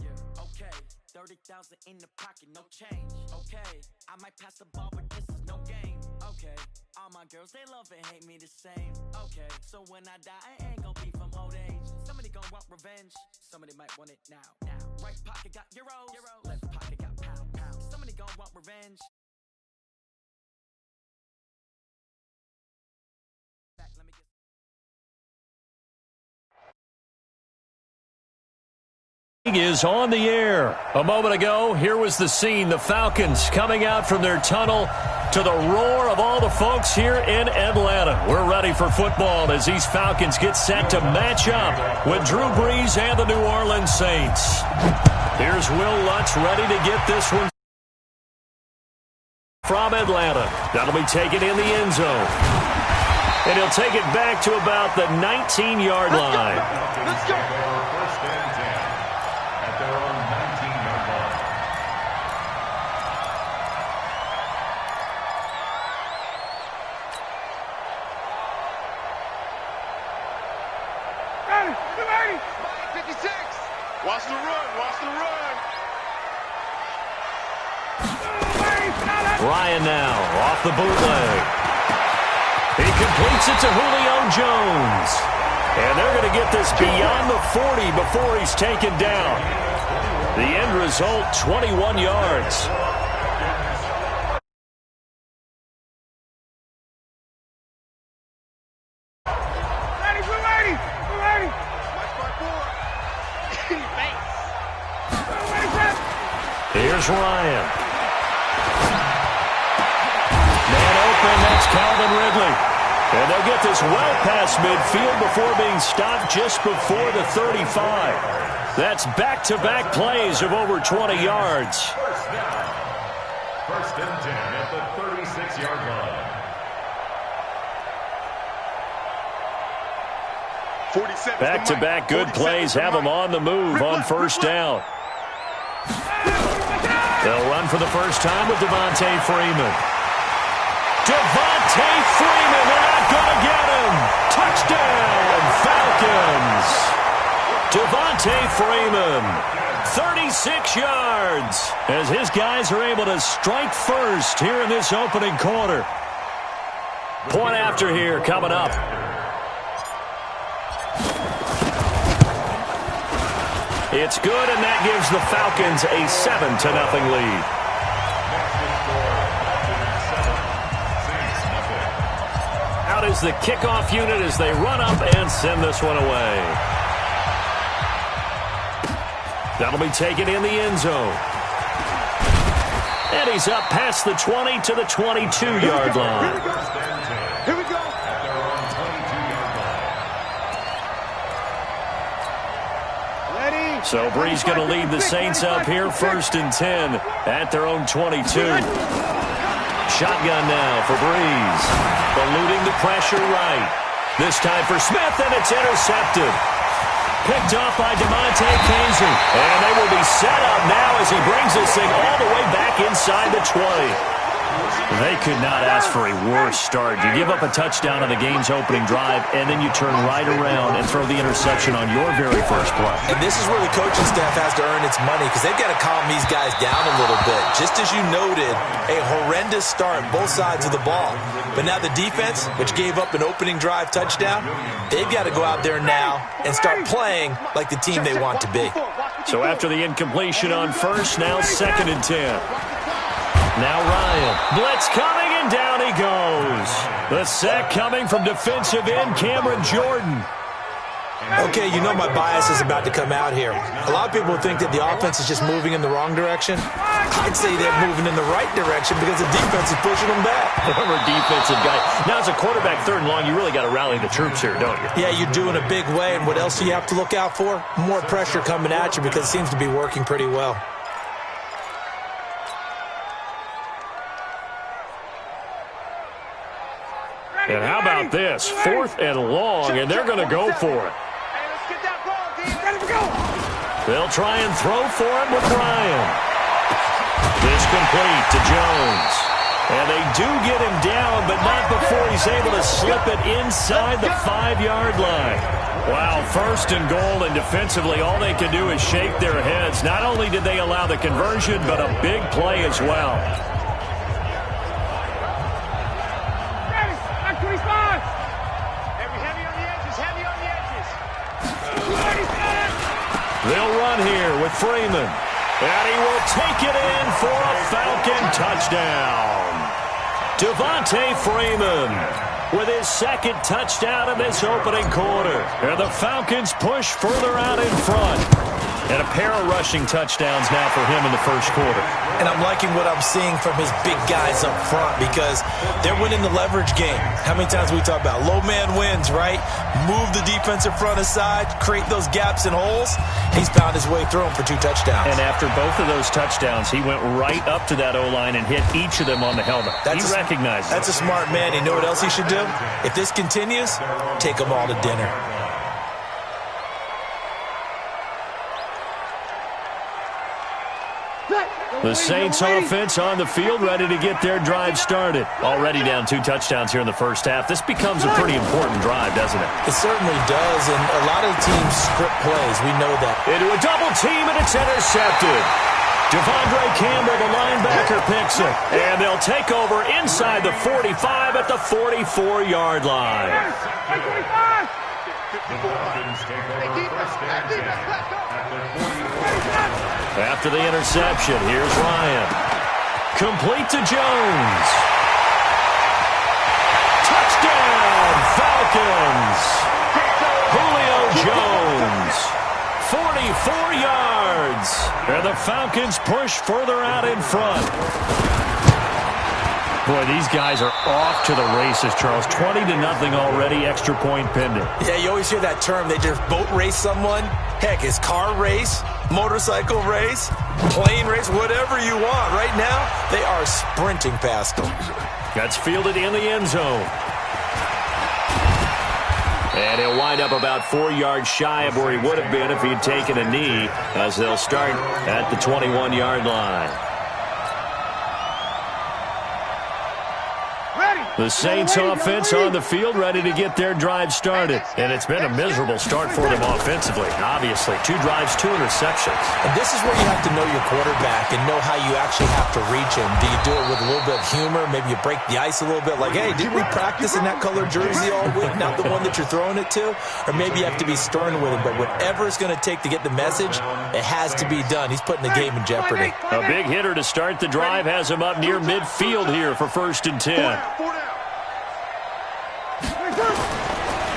Yeah. Okay. 30,000 in the pocket, no change. Okay. I might pass the ball, but this is no game. Okay. All my girls, they love and hate me the same. Okay. So when I die, I ain't gonna be from old age. Somebody gonna want revenge. Somebody might want it now. Right pocket got euros. Left pocket got pound. Somebody gonna want revenge. Let me get. Is on the air. A moment ago, here was the scene. The Falcons coming out from their tunnel to the roar of all the folks here in Atlanta. We're ready for football as these Falcons get set to match up with Drew Brees and the New Orleans Saints. Here's Will Lutz ready to get this one from Atlanta. That'll be taken in the end zone. And he'll take it back to about the 19-yard line. Let's go. Watch the run. Ryan now off the bootleg. He completes it to Julio Jones. And they're going to get this beyond the 40 before he's taken down. The end result, 21 yards. Here's Ryan. Man open, that's Calvin Ridley. And they'll get this well past midfield before being stopped just before the 35. That's back-to-back plays of over 20 yards. First and 10 at the 36-yard line. Back-to-back good plays have them on the move on first down. They'll run for the first time with Devontae Freeman. Devontae Freeman, they're not going to get him. Touchdown, Falcons. Devontae Freeman, 36 yards, as his guys are able to strike first here in this opening quarter. Point after here coming up. It's good, and that gives the Falcons a 7-0 lead. Out is the kickoff unit as they run up and send this one away. That'll be taken in the end zone. And he's up past the 20 to the 22-yard line. Here we go. So Brees going to lead the Saints up here, 1st and 10 at their own 22. Shotgun now for Brees. Eluding the pressure right. This time for Smith, and it's intercepted. Picked off by DeMonte Casey. And they will be set up now as he brings this thing all the way back inside the 20. They could not ask for a worse start. You give up a touchdown on the game's opening drive, and then you turn right around and throw the interception on your very first play. And this is where the coaching staff has to earn its money because they've got to calm these guys down a little bit. Just as you noted, a horrendous start, both sides of the ball. But now the defense, which gave up an opening drive touchdown, they've got to go out there now and start playing like the team they want to be. So after the incompletion on first, now 2nd and 10. Now Ryan. Blitz coming, and down he goes. The sack coming from defensive end Cameron Jordan. Okay, you know my bias is about to come out here. A lot of people think that the offense is just moving in the wrong direction. I'd say they're moving in the right direction because the defense is pushing them back. Former defensive guy. Now, as a quarterback 3rd and long, you really got to rally the troops here, don't you? Yeah, you do in a big way. And what else do you have to look out for? More pressure coming at you because it seems to be working pretty well. And how about this? 4th and long, and they're going to go for it. They'll try and throw for it with Ryan. This complete to Jones. And they do get him down, but not before he's able to slip it inside the 5-yard line. Wow, 1st and goal, and defensively all they can do is shake their heads. Not only did they allow the conversion, but a big play as well. They'll run here with Freeman. And he will take it in for a Falcon touchdown. Devontae Freeman with his 2nd touchdown in this opening quarter. And the Falcons push further out in front. And a pair of rushing touchdowns now for him in the 1st quarter. And I'm liking what I'm seeing from his big guys up front because they're winning the leverage game. How many times we talk about low man wins, right? Move the defensive front aside, create those gaps and holes. He's found his way through them for 2 touchdowns. And after both of those touchdowns, he went right up to that O-line and hit each of them on the helmet. He recognized it. That's a smart man. You know what else he should do? If this continues, take them all to dinner. The Saints offense on the field, ready to get their drive started. Already down 2 touchdowns here in the 1st half. This becomes a pretty important drive, doesn't it? It certainly does, and a lot of teams script plays. We know that. Into a double team, and it's intercepted. Devondre Campbell, the linebacker, picks it. And they'll take over inside the 45 at the 44-yard line. After the interception, here's Ryan. Complete to Jones. Touchdown, Falcons. Julio Jones. 44 yards. And the Falcons push further out in front. Boy, these guys are off to the races, Charles. 20-0 already, extra point pending. Yeah, you always hear that term. They just boat race someone. Heck, it's car race, motorcycle race, plane race, whatever you want. Right now, they are sprinting past them. That's fielded in the end zone. And he'll wind up about 4 yards shy of where he would have been if he'd taken a knee, as they'll start at the 21-yard line. The Saints offense on the field, ready to get their drive started. And it's been a miserable start for them offensively. Obviously, 2 drives, 2 interceptions. And this is where you have to know your quarterback and know how you actually have to reach him. Do you do it with a little bit of humor? Maybe you break the ice a little bit like, hey, didn't we practice in that color jersey all week? Not the one that you're throwing it to? Or maybe you have to be stern with him. But whatever it's going to take to get the message, it has to be done. He's putting the game in jeopardy. A big hitter to start the drive has him up near midfield here for 1st and 10.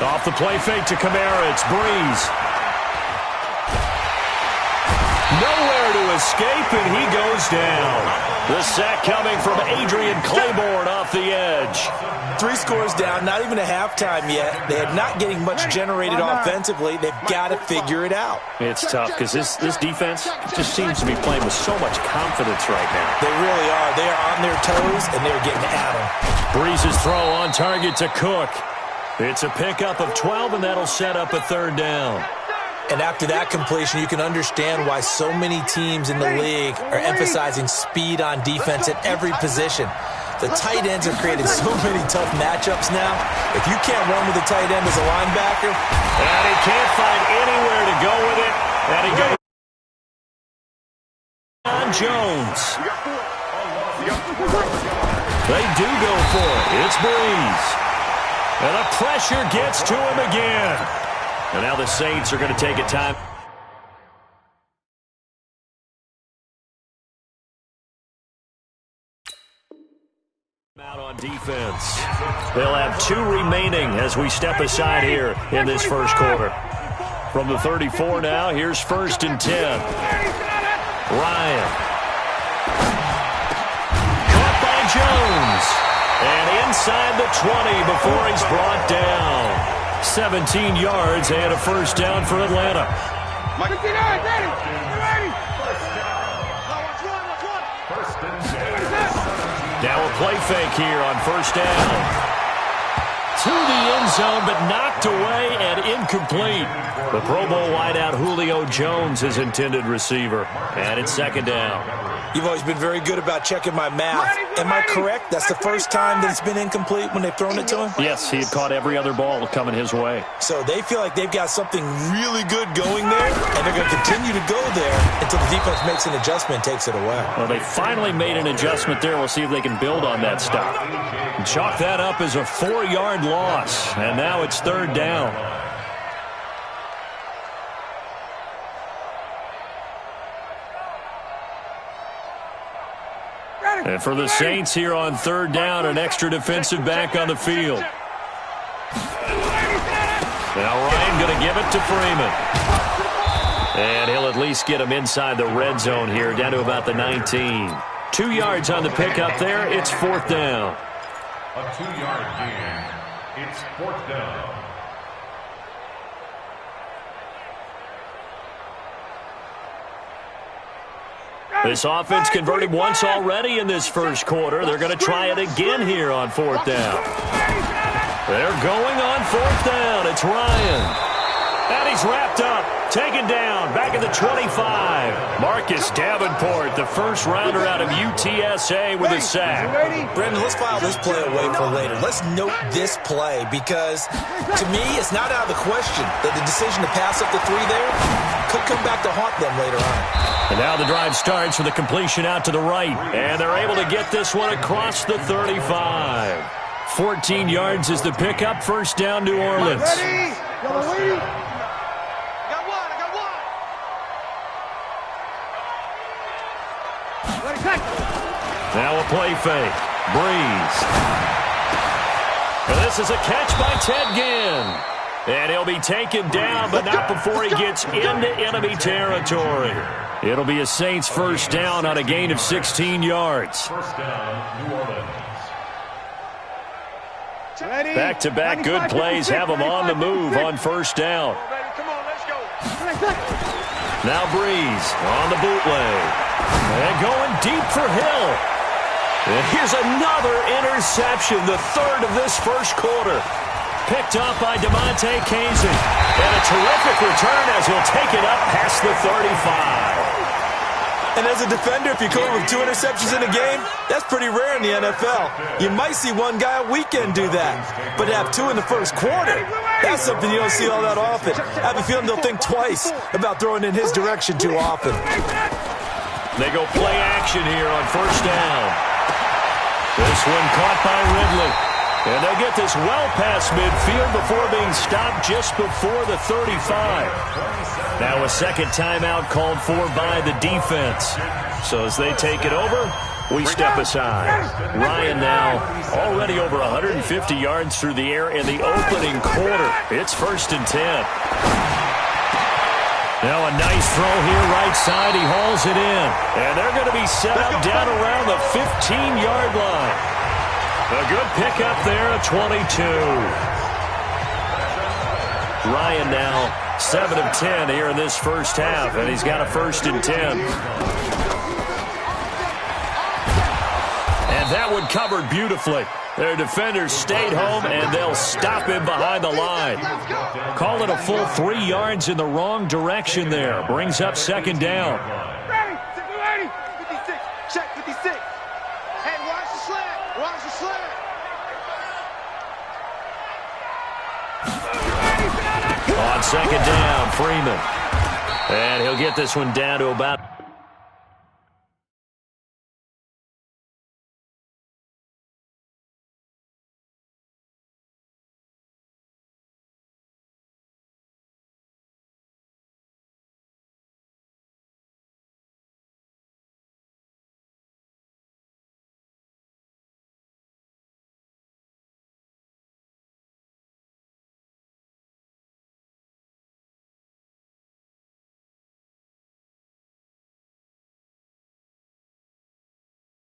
Off the play fake to Kamara, it's Breeze. Nowhere to escape, and he goes down. The sack coming from Adrian Claiborne off the edge. 3 scores down, not even a halftime yet. They are not getting much generated offensively. They've got to figure it out. It's tough because this defense just seems to be playing with so much confidence right now. They really are. They are on their toes, and they're getting at them. Breeze's throw on target to Cook. It's a pickup of 12, and that'll set up a third down. And after that completion, you can understand why so many teams in the league are emphasizing speed on defense at every position. The tight ends have created so many tough matchups now. If you can't run with a tight end as a linebacker, and he can't find anywhere to go with it. And he goes on Jones. They do go for it. It's Breeze. And the pressure gets to him again. And now the Saints are going to take a time. Out on defense. They'll have 2 remaining as we step aside here in this first quarter. From the 34 now, here's 1st and 10. Ryan. Caught by Jones. And inside the 20 before he's brought down. 17 yards and a first down for Atlanta. Now a play fake here on 1st down. To the end zone, but knocked away and incomplete. The Pro Bowl wideout Julio Jones is intended receiver. And it's 2nd down. You've always been very good about checking my math. Am I correct? That's the first time that it's been incomplete when they've thrown it to him? Yes, he had caught every other ball coming his way. So they feel like they've got something really good going there, and they're going to continue to go there until the defense makes an adjustment and takes it away. Well, they finally made an adjustment there. We'll see if they can build on that stuff. And chalk that up as a 4-yard loss, and now it's 3rd down. And for the Saints here on 3rd down, an extra defensive back on the field. Now Ryan going to give it to Freeman. And he'll at least get him inside the red zone here, down to about the 19. 2 yards on the pickup there. It's 4th down. A 2-yard gain. It's 4th down. This offense converted once already in this first quarter. They're going to try it again here on 4th down. They're going on 4th down. It's Ryan. And he's wrapped up. Taken down. Back at the 25. Marcus Davenport, the first rounder out of UTSA with a sack. Brendan, let's file this play away for later. Let's note this play because, to me, it's not out of the question that the decision to pass up the 3 there could come back to haunt them later on. And now the drive starts with a completion out to the right. And they're able to get this one across the 35. 14 yards is the pickup. First down, New Orleans. Now a play fake. Breeze. And this is a catch by Ted Ginn. And he'll be taken down, but not before he gets into enemy territory. It'll be a Saints first down on a gain of 16 yards. First down, New Orleans. Back-to-back good plays have them on the move on first down. Now Breeze on the bootleg. And going deep for Hill. And here's another interception, the 3rd of this first quarter. Picked up by DeMonte Casey. And a terrific return as he'll take it up past the 35. And as a defender, if you come up with 2 interceptions in a game, that's pretty rare in the NFL. You might see one guy a weekend do that. But to have 2 in the first quarter, that's something you don't see all that often. I have a feeling they'll think twice about throwing in his direction too often. They go play action here on first down. This one caught by Ridley. And they'll get this well past midfield before being stopped just before the 35. Now a second timeout called for by the defense. So as they take it over, we step aside. Ryan now already over 150 yards through the air in the opening quarter. It's 1st and 10. Now a nice throw here right side. He hauls it in. And they're going to be set up down around the 15-yard line. A good pickup there at 22. Ryan now 7 of 10 here in this first half, and he's got a 1st and 10. And that one covered beautifully. Their defenders stayed home, and they'll stop him behind the line. Call it a full 3 yards in the wrong direction there. Brings up second down. Ready, 56, check 56. Hey, watch the slant, watch the slant. On second down, Freeman. And he'll get this one down to about...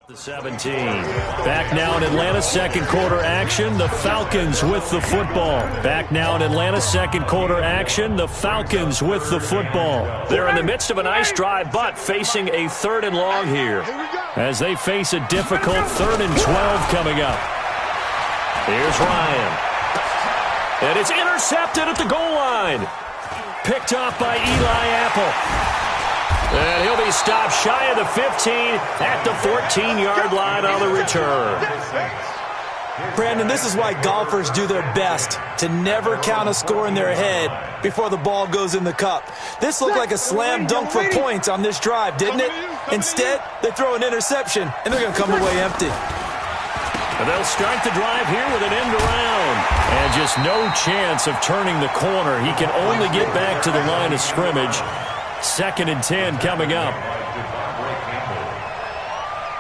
The 17. Back now in Atlanta, second quarter action. The Falcons with the football. Back now in Atlanta, second quarter action. The Falcons with the football. They're in the midst of a nice drive, but facing a 3rd and long here as they face a difficult 3rd and 12 coming up. Here's Ryan. And it's intercepted at the goal line. Picked off by Eli Apple. And he'll be stopped shy of the 15 at the 14-yard line on the return. Brandon, this is why golfers do their best to never count a score in their head before the ball goes in the cup. This looked like a slam dunk for points on this drive, didn't it? Instead, they throw an interception, and they're going to come away empty. And they'll start the drive here with an end around. And just no chance of turning the corner. He can only get back to the line of scrimmage. 2nd and 10 coming up.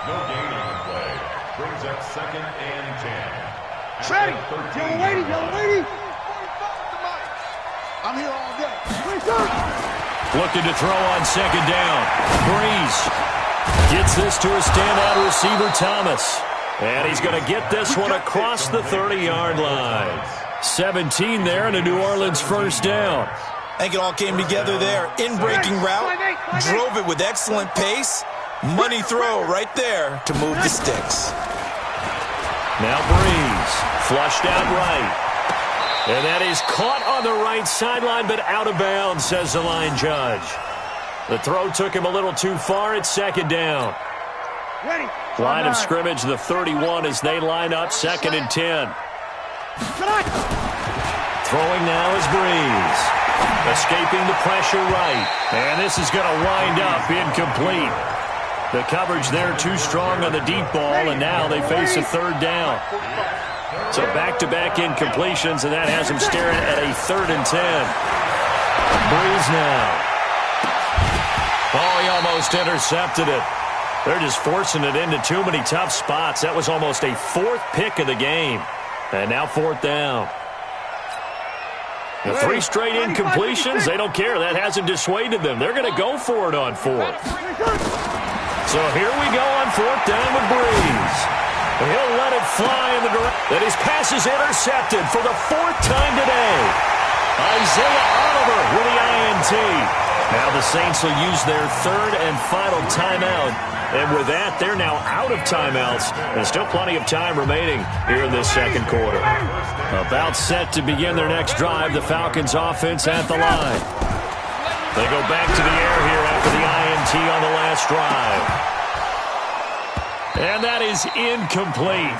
No gain on the play. Brings up 2nd and 10. Ready, yellow lady. I'm here all day. Looking to throw on second down. Breeze gets this to a standout receiver, Thomas. And he's going to get this one across the 30-yard line. 17 there and a New Orleans first down. I think it all came together there. In-breaking route, drove it with excellent pace. Money throw right there to move the sticks. Now Breeze, flushed out right. And that is caught on the right sideline, but out of bounds, says the line judge. The throw took him a little too far. It's second down. Line of scrimmage, the 31 as they line up, 2nd and 10. Throwing now is Breeze. Escaping the pressure right. And this is going to wind up incomplete. The coverage there too strong on the deep ball, and now they face a 3rd down. So back-to-back incompletions, and that has them staring at a 3rd and 10. Breeze now. Oh, he almost intercepted it. They're just forcing it into too many tough spots. That was almost a 4th pick of the game. And now 4th down. The 3 straight incompletions, they don't care. That hasn't dissuaded them. They're going to go for it on 4th. So here we go on 4th down with Breeze. He'll let it fly in the direction. That his pass is intercepted for the 4th time today. Isaiah Oliver with the INT. Now the Saints will use their 3rd and final timeout. And with that, they're now out of timeouts. There's still plenty of time remaining here in this 2nd quarter. About set to begin their next drive, the Falcons offense at the line. They go back to the air here after the INT on the last drive. And that is incomplete.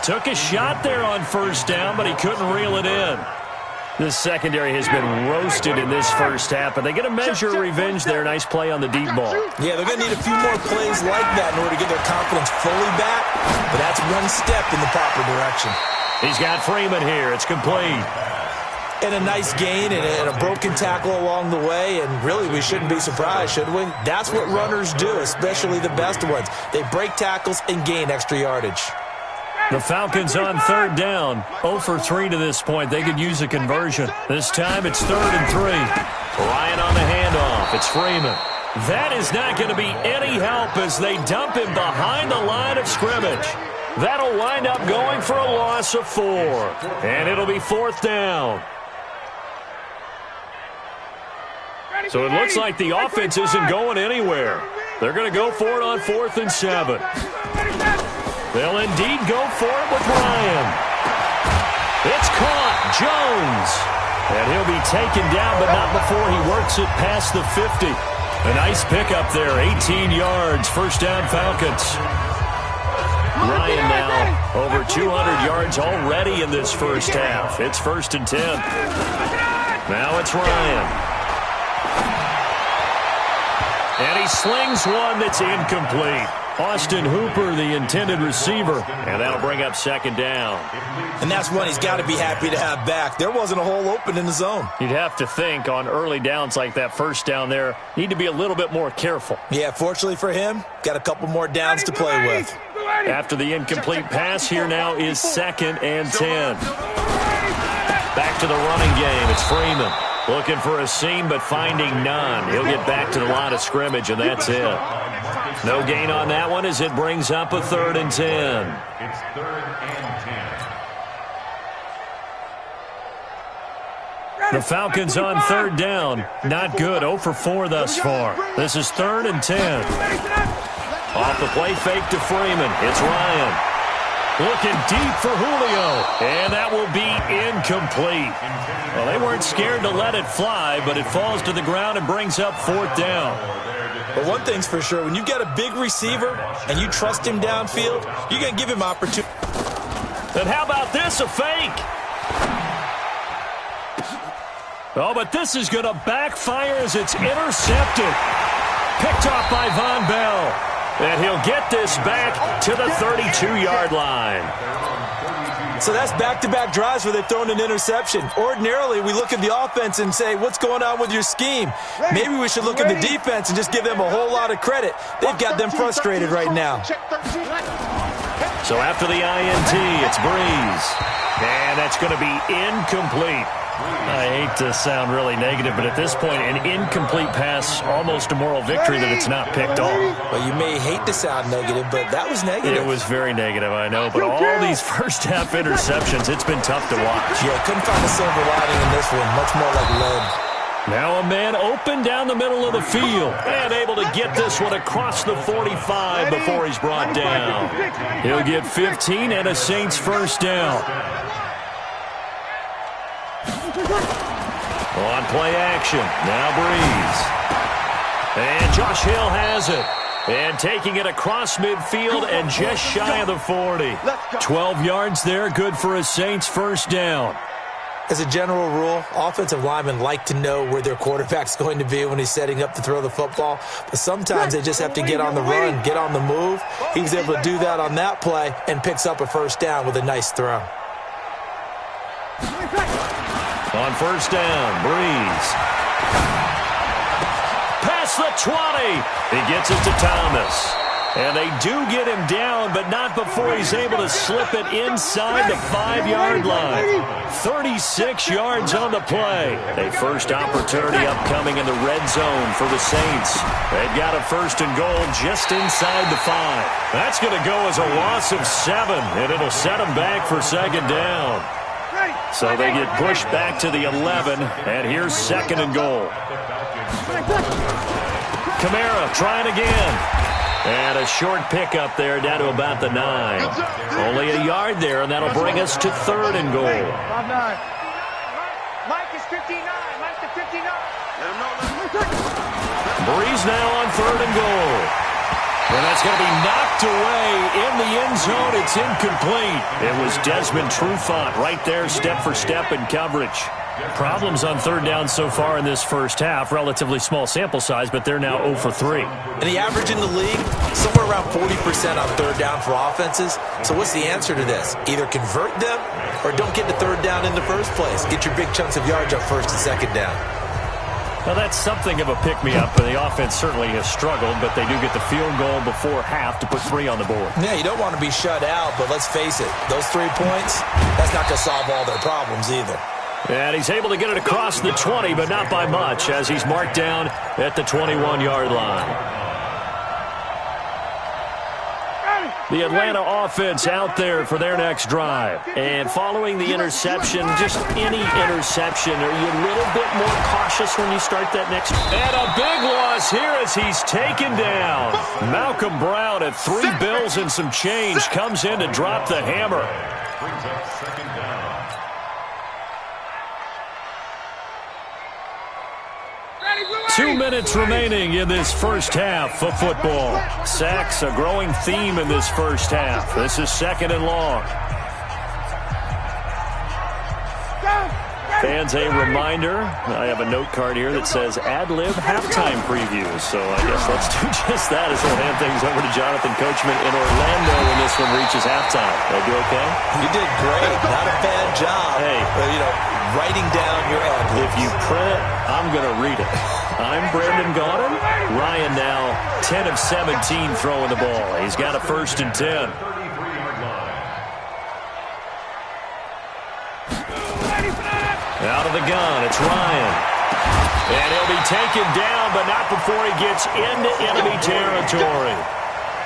Took a shot there on 1st down, but he couldn't reel it in. This secondary has been roasted in this first half, but they get a measure of revenge there. Nice play on the deep ball. Yeah, they're going to need a few more plays like that in order to get their confidence fully back, but that's one step in the proper direction. He's got Freeman here. It's complete. And a nice gain and a broken tackle along the way, and really we shouldn't be surprised, should we? That's what runners do, especially the best ones. They break tackles and gain extra yardage. The Falcons on 3rd down. 0 for 3 to this point. They could use a conversion. This time it's 3rd and 3. Ryan on the handoff. It's Freeman. That is not going to be any help as they dump him behind the line of scrimmage. That'll wind up going for a loss of 4. And it'll be 4th down. So it looks like the offense isn't going anywhere. They're going to go for it on 4th and 7. They'll indeed go for it with Ryan. It's caught. Jones. And he'll be taken down, but not before he works it past the 50. A nice pickup there. 18 yards. First down, Falcons. Ryan now over 200 yards already in this first half. It's 1st and 10. Now it's Ryan. And he slings one that's incomplete. Austin Hooper, the intended receiver. And that'll bring up 2nd down. And that's one he's got to be happy to have back. There wasn't a hole open in the zone. You'd have to think on early downs like that first down there, need to be a little bit more careful. Yeah, fortunately for him, got a couple more downs to play with. After the incomplete pass, here now is 2nd and 10. Back to the running game. It's Freeman. Looking for a seam, but finding none. He'll get back to the line of scrimmage, and that's it. No gain on that one as it brings up a 3rd and 10. It's 3rd and 10. The Falcons on 3rd down. Not good. 0 for 4 thus far. This is 3rd and 10. Off the play fake to Freeman. It's Ryan. Looking deep for Julio. And that will be incomplete. Well, they weren't scared to let it fly, but it falls to the ground and brings up 4th down. But one thing's for sure, when you've got a big receiver and you trust him downfield, you're going to give him opportunity. And how about this, a fake? Oh, but this is going to backfire as it's intercepted. Picked off by Von Bell. And he'll get this back to the 32-yard line. So that's back-to-back drives where they've thrown an interception. Ordinarily, we look at the offense and say, what's going on with your scheme? Maybe we should look at the defense and just give them a whole lot of credit. They've got them frustrated right now. So after the INT, it's Breeze. And that's going to be incomplete. I hate to sound really negative, but at this point, an incomplete pass, almost a moral victory that it's not picked off. Well, you may hate to sound negative, but that was negative. It was very negative, I know. But all these first-half interceptions, it's been tough to watch. Yeah, couldn't find a silver lining in this one. Much more like lead. Now a man open down the middle of the field and able to get this one across the 45 before he's brought down. He'll get 15 and a Saints first down. On play action, now Breeze. And Josh Hill has it. And taking it across midfield and just shy of the 40. 12 yards there, good for a Saints first down. As a general rule, offensive linemen like to know where their quarterback's going to be when he's setting up to throw the football. But sometimes they just have to get on the run, get on the move. He was able to do that on that play and picks up a first down with a nice throw. On first down, Breeze. Past the 20. He gets it to Thomas. And they do get him down, but not before he's able to slip it inside the 5-yard line. 36 yards on the play. A first opportunity upcoming in the red zone for the Saints. They've got a 1st and goal just inside the 5. That's going to go as a loss of 7, and it'll set them back for 2nd down. So they get pushed back to the 11, and here's 2nd and goal. Kamara trying again. And a short pickup there down to about the 9. Only a yard there, and that'll bring us to 3rd and goal. Mike is 59. Mike to 59. Breeze now on 3rd and goal. And that's going to be knocked away in the end zone. It's incomplete. It was Desmond Trufant right there, step for step in coverage. Problems on 3rd down so far in this first half. Relatively small sample size, but they're now 0 for 3. And the average in the league, somewhere around 40% on 3rd down for offenses. So what's the answer to this? Either convert them or don't get to 3rd down in the first place. Get your big chunks of yards up 1st and 2nd down. Well, that's something of a pick-me-up. The offense certainly has struggled, but they do get the field goal before half to put 3 on the board. Yeah, you don't want to be shut out, but let's face it, those 3 points, that's not going to solve all their problems either. And he's able to get it across the 20, but not by much, as he's marked down at the 21-yard line. The Atlanta offense out there for their next drive. And following the interception, just any interception, are you a little bit more cautious when you start that next? And a big loss here as he's taken down. Malcolm Brown at 3 bills and some change comes in to drop the hammer. Brings up second down. 2 minutes remaining in this first half of football. Sacks a growing theme in this first half. This is 2nd and long. Fans, a reminder, I have a note card here that says ad-lib halftime previews. So I guess let's do just that as we'll hand things over to Jonathan Coachman in Orlando when this one reaches halftime. Did I do okay? You did great. Not a bad job. Hey. Writing down your ad-libs. If you print it, I'm going to read it. I'm Brendan Gaudin. Ryan now 10 of 17 throwing the ball. He's got a 1st and 10. 33-yard line. Out of the gun, it's Ryan. And he'll be taken down, but not before he gets into enemy territory.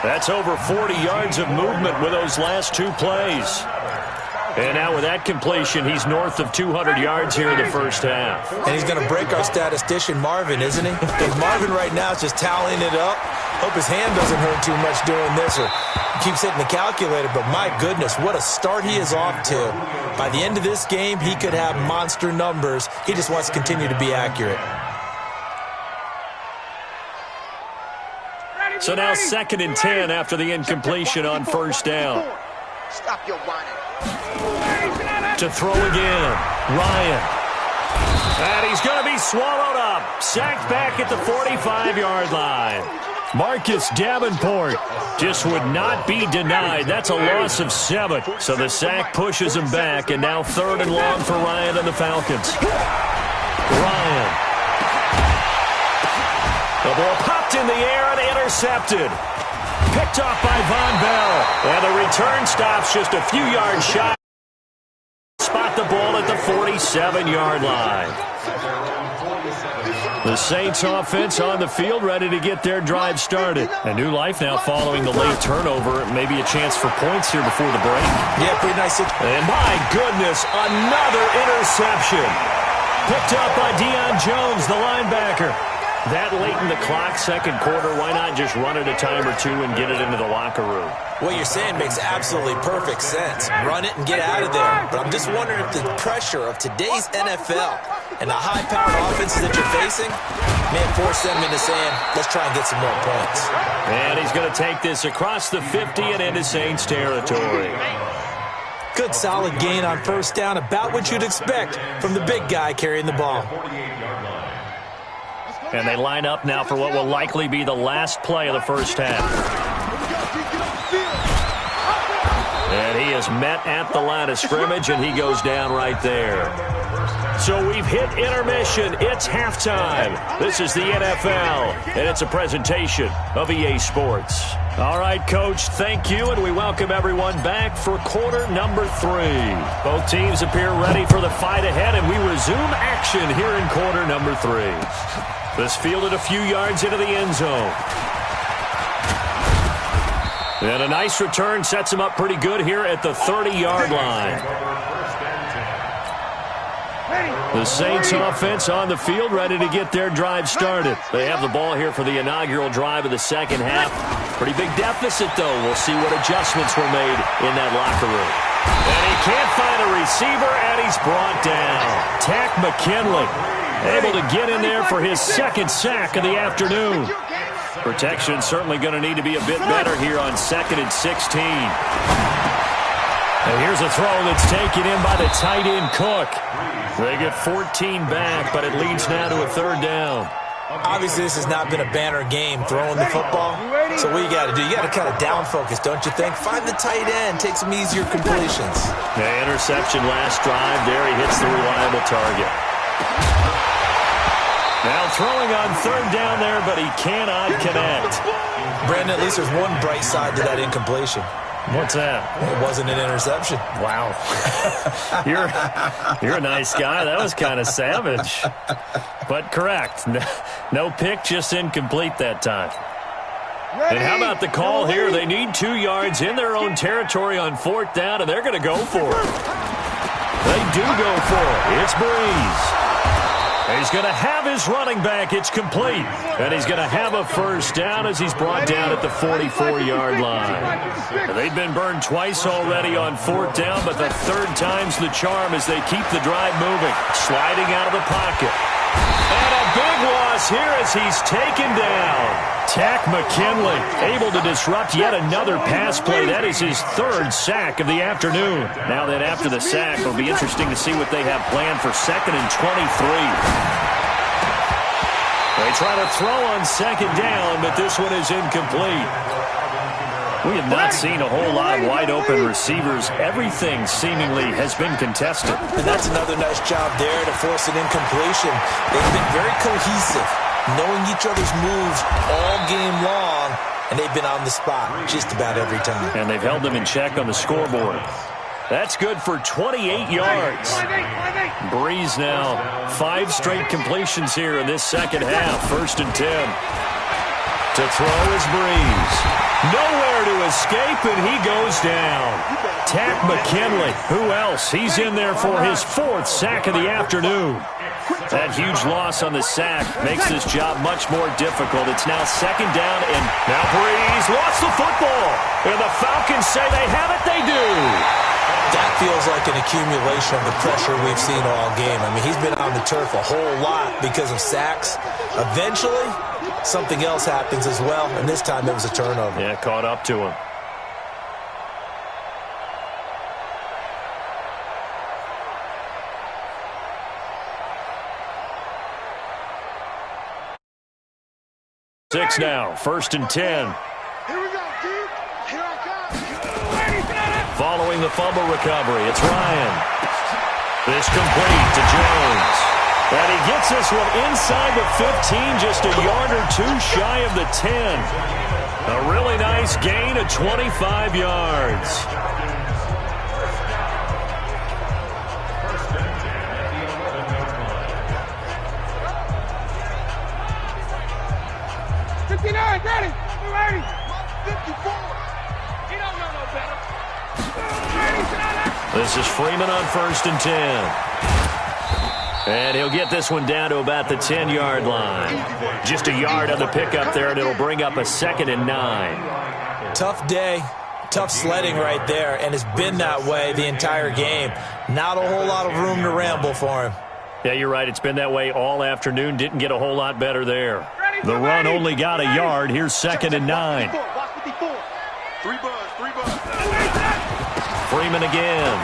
That's over 40 yards of movement with those last 2 plays. And now with that completion, he's north of 200 yards here in the first half. And he's going to break our statistician, Marvin, isn't he? Because Marvin right now is just tallying it up. Hope his hand doesn't hurt too much doing this or keeps hitting the calculator. But my goodness, what a start he is off to. By the end of this game, he could have monster numbers. He just wants to continue to be accurate. So now 2nd and 10 after the incompletion on 1st down. Stop your whining. To throw again, Ryan. And he's going to be swallowed up. Sacked back at the 45-yard line. Marcus Davenport just would not be denied. That's a loss of 7. So the sack pushes him back, and now 3rd and long for Ryan and the Falcons. Ryan. The ball popped in the air and intercepted. Picked off by Von Bell. And the return stops just a few yards shy. Spot the ball at the 47-yard line. The Saints offense on the field ready to get their drive started. A new life now following the late turnover. Maybe a chance for points here before the break. Yeah, pretty nice. And my goodness, another interception. Picked up by Deion Jones, the linebacker. That late in the clock, 2nd quarter, why not just run it a time or 2 and get it into the locker room? What you're saying makes absolutely perfect sense. Run it and get out of there. But I'm just wondering if the pressure of today's NFL and the high-powered offenses that you're facing may force them into saying, let's try and get some more points. And he's going to take this across the 50 and into Saints territory. Good solid gain on 1st down, about what you'd expect from the big guy carrying the ball. And they line up now for what will likely be the last play of the first half. And he is met at the line of scrimmage, and he goes down right there. So we've hit intermission. It's halftime. This is the NFL, and it's a presentation of EA Sports. All right, Coach, thank you, and we welcome everyone back for quarter number 3. Both teams appear ready for the fight ahead, and we resume action here in quarter number 3. This fielded a few yards into the end zone. And a nice return sets him up pretty good here at the 30-yard line. The Saints offense on the field ready to get their drive started. They have the ball here for the inaugural drive of the second half. Pretty big deficit, though. We'll see what adjustments were made in that locker room. And he can't find a receiver, and he's brought down. Tack McKinley able to get in there for his 2nd sack of the afternoon. Protection certainly going to need to be a bit better here on 2nd and 16. And here's a throw that's taken in by the tight end Cook. They get 14 back, but it leads now to a 3rd down. Obviously, this has not been a banner game throwing the football. So what you got to do, you got to kind of down focus, don't you think? Find the tight end, take some easier completions. The interception last drive. There he hits the reliable target. Now throwing on 3rd down there, but he cannot connect. Brandon, at least there's one bright side to that incompletion. What's that? It wasn't an interception. Wow. You're a nice guy. That was kind of savage. But correct. No pick, just incomplete that time. And how about the call here? They need 2 yards in their own territory on 4th down, and they're going to go for it. They do go for it. It's Breeze. He's going to have his running back. It's complete. And he's going to have a first down as he's brought down at the 44-yard line. They've been burned twice already on 4th down, but the 3rd time's the charm as they keep the drive moving. Sliding out of the pocket. And a big loss here as he's taken down. Tack McKinley able to disrupt yet another pass play. That is his 3rd sack of the afternoon. Now that after the sack, it'll be interesting to see what they have planned for 2nd and 23. They try to throw on 2nd down, but this one is incomplete. We have not seen a whole lot of wide-open receivers. Everything seemingly has been contested. And that's another nice job there to force an incompletion. They've been very cohesive, knowing each other's moves all game long, and they've been on the spot just about every time. And they've held them in check on the scoreboard. That's good for 28 yards. Breeze now, 5 straight completions here in this second half. 1st and 10. To throw is Breeze. Nowhere to escape, and he goes down. Tack McKinley. Who else? He's in there for his 4th sack of the afternoon. That huge loss on the sack makes this job much more difficult. It's now 2nd down, and now Breeze lost the football. And the Falcons say they have it. They do. That feels like an accumulation of the pressure we've seen all game. I mean, he's been on the turf a whole lot because of sacks. Eventually, something else happens as well, and this time it was a turnover. Yeah, caught up to him. Six now, 1st and 10. Here we go, dude. Here I come. Following the fumble recovery, it's Ryan. This complete to Jones. And he gets this one inside the 15, just a yard or 2 shy of the 10. A really nice gain of 25 yards. Ready? 54. He don't know no better. This is Freeman on 1st and 10. And he'll get this one down to about the 10-yard line. Just a yard on the pickup there, and it'll bring up a 2nd and 9. Tough day, tough sledding right there, and it's been that way the entire game. Not a whole lot of room to ramble for him. Yeah, you're right. It's been that way all afternoon. Didn't get a whole lot better there. The run only got a yard. Here's 2nd and 9. 3 buzz. Freeman again.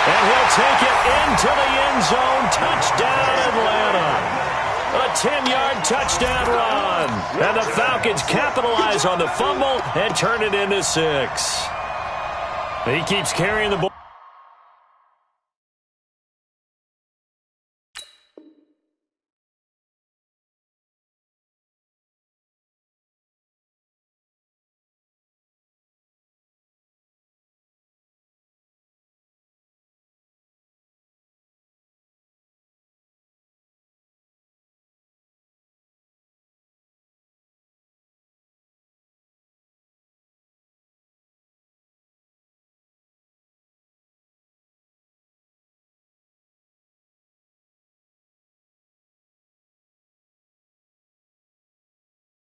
And he'll take it into the end zone. Touchdown, Atlanta. A 10-yard touchdown run. And the Falcons capitalize on the fumble and turn it into 6. He keeps carrying the ball.